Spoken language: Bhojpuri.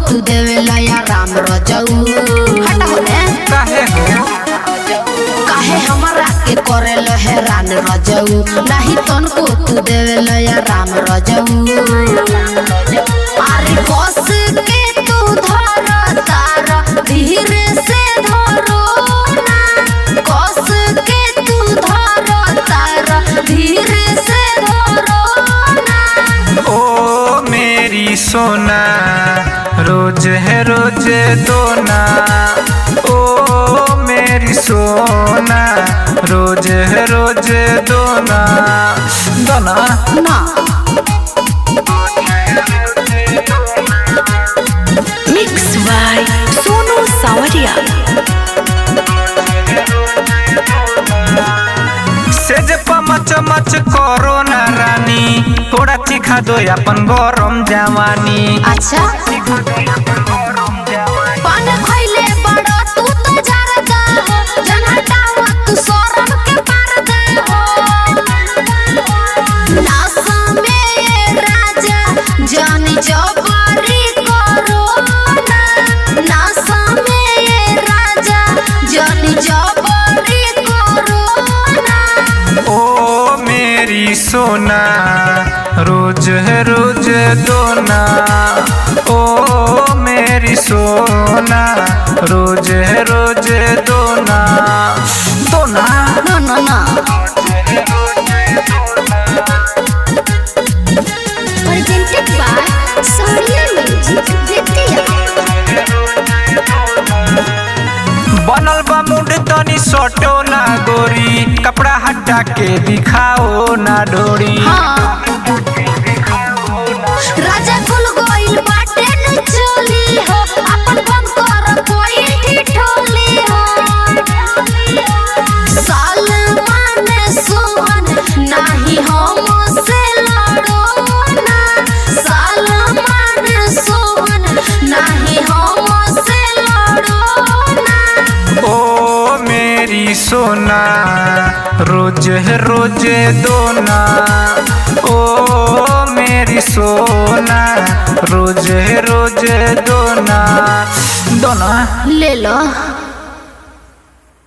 तू देवेला या राम रजऊ हटा होने काहे हमरा के करेला हैरान रजऊ नहीं तनको तू देवेला या राम रजऊ अरे कस के तू धर तारा धीरे से धरो ना कस के तू धर तारा धीरे से धरो ना ओ मेरी सोना रोज है रोज दोना ओ मेरी सोना रोज है रोज दोना दोना ना मिक्स बाय सोनू सावरिया। सेज मच मच करो ना रानी थोड़ा चिखा दो अपन गरम जवानी। अच्छा पान खइले बड़ा तू तो जरदा हो जन हटावा तू सोरम के परदा हो नासा में ये राजा जानी जबरी करो ना नासा में ये राजा जानी जबरी करो ना ओ मेरी सोना रोज है रोज दोना ओ मेरी सोना रोज है रोज दोना दोना ना ना ना presented by Sonia music Bettiah बनल बा मुंड तनी सटो ना गोरी कपड़ा हटा के दिखाओ ना डोरी। हाँ राजा खुल गइल बाटे न चली हो अपन बंद कर कोई ठिठोली हो सलमान सोहन नाही हम से लड़ो ना सलमान सोहन नाही हम से लड़ो ना ओ मेरी सोना रोज है रोज दोना ओ मेरी सोना रोज है रोज दोना दोना ले लो।